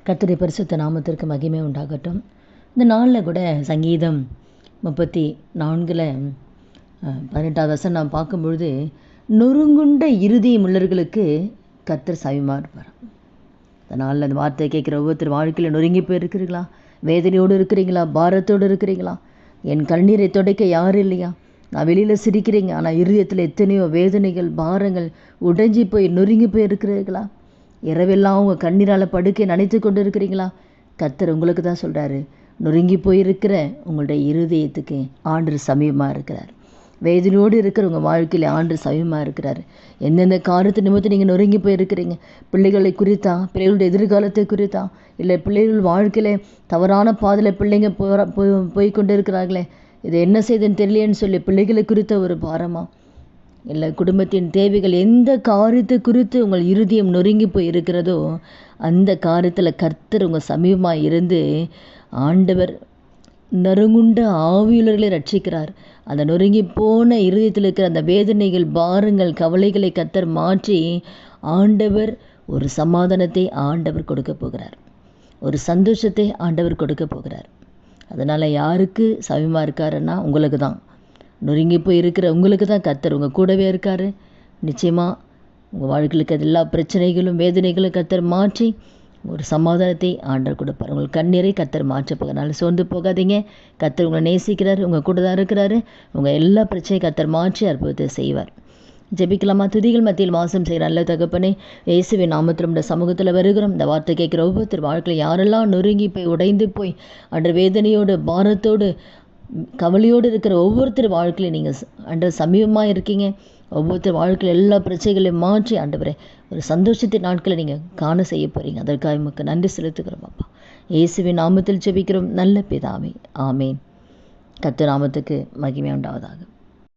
கர்த்தருடைய பரிசுத்த நாமத்திற்கு மகிமை உண்டாகட்டும். இந்த நாளில் கூட சங்கீதம் 34 18வது வசனம் நாம் பார்க்கும்பொழுது, நொறுங்குண்ட இருதயம் உள்ளவர்களுக்கு கர்த்தர் சமீபமாக இருப்பார். இந்த நாளில் அந்த வார்த்தையை கேட்குற ஒவ்வொருத்தர் வாழ்க்கையில் நொறுங்கி போயிருக்கிறீங்களா? வேதனையோடு இருக்கிறீங்களா? பாரத்தோடு இருக்கிறீங்களா? என் கண்ணீரை துடைக்க யாரும் இல்லையா? நான் வெளியில் சிரிக்கிறீங்க, ஆனால் இருதயத்தில் எத்தனையோ வேதனைகள், பாரங்கள் உடைஞ்சி போய் நொறுங்கி போய் இருக்கிறீர்களா? இரவெல்லாம் உங்கள் கண்ணீரால் படுக்கை நனைத்து கொண்டு இருக்கிறீங்களா? கர்த்தர் உங்களுக்கு தான் சொல்கிறாரு, நொறுங்கி போயிருக்கிற உங்களுடைய இருதயத்துக்கு ஆண்டவர் சமீபமாக இருக்கிறார். வேதனையோடு இருக்கிற உங்கள் வாழ்க்கையில் ஆண்டவர் சமீபமாக இருக்கிறார். எந்தெந்த காரியத்தை நிமித்தம் நீங்கள் நொறுங்கி போயிருக்கிறீங்க? பிள்ளைகளை குறித்தா? பிள்ளைகளுடைய எதிர்காலத்தை குறித்தா? இல்லை பிள்ளைகள் வாழ்க்கையில் தவறான பாதையில் பிள்ளைங்க போய் கொண்டு இருக்கிறார்களே, இதை என்ன செய்தேன்னு தெரியலேன்னு சொல்லி பிள்ளைகளை குறித்த ஒரு பாரமா? இல்லை குடும்பத்தின் தேவைகள், எந்த காரியத்தை குறித்து உங்கள் இருதயம் நொறுங்கி போய் இருக்கிறதோ அந்த காரியத்தில் கர்த்தர் உங்கள் சமீபமாக இருந்து ஆண்டவர் நறுங்குண்ட ஆவியுள்ளவர்களை ரட்சிக்கிறார். அந்த நொறுங்கி போன இருதயத்தில் இருக்கிற அந்த வேதனைகள், பாரங்கள், கவலைகளை கர்த்தர் மாற்றி ஆண்டவர் ஒரு சமாதானத்தை ஆண்டவர் கொடுக்க போகிறார். ஒரு சந்தோஷத்தை ஆண்டவர் கொடுக்க போகிறார். அதனால் யாருக்கு சமீபமாக இருக்காருன்னா உங்களுக்கு தான். நொறுங்கி போய் இருக்கிற உங்களுக்கு தான் கர்த்தர் உங்கள் கூடவே இருக்கார். நிச்சயமாக உங்கள் வாழ்க்கைக்கு அது எல்லா பிரச்சனைகளும் வேதனைகளும் கர்த்தர் மாற்றி ஒரு சமாதானத்தை ஆண்டவர் கொடுப்பார். உங்கள் கண்ணீரை கர்த்தர் மாற்ற போகிறனால சோர்ந்து போகாதீங்க. கர்த்தர் உங்களை நேசிக்கிறார், உங்கள் கூட தான் இருக்கிறாரு. உங்கள் எல்லா பிரச்சனையும் கர்த்தர் மாற்றி அற்புதத்தை செய்வார். ஜெபிக்கலாமா? துதிகள் மத்தியில் வாசம் செய்கிற நல்ல தகப்பனே, இயேசுவின் நாமத்தில் நம்முடைய சமூகத்தில் வருகிறோம். இந்த வார்த்தை கேட்குற ஒவ்வொருத்தர் வாழ்க்கையில் யாரெல்லாம் நொறுங்கி போய் உடைந்து போய் அன்று வேதனையோடு பாரத்தோடு கவலையோடு இருக்கிற ஒவ்வொருத்தர் வாழ்க்கையில் நீங்கள் ஆண்டவர் சமீபமாக இருக்கீங்க. ஒவ்வொருத்தர் வாழ்க்கையில் எல்லா பிரச்சனைகளையும் மாற்றி ஆண்டவரே ஒரு சந்தோஷத்தின் நாட்களை நீங்கள் காண செய்ய போகிறீங்க. அதற்காக நமக்கு நன்றி செலுத்துகிறோம் அப்பா. இயேசுவின் நாமத்தில் ஜெபிக்கிறோம் நல்ல பிதாவே, ஆமேன். கர்த்தர் நாமத்துக்கு மகிமை உண்டாவதாக.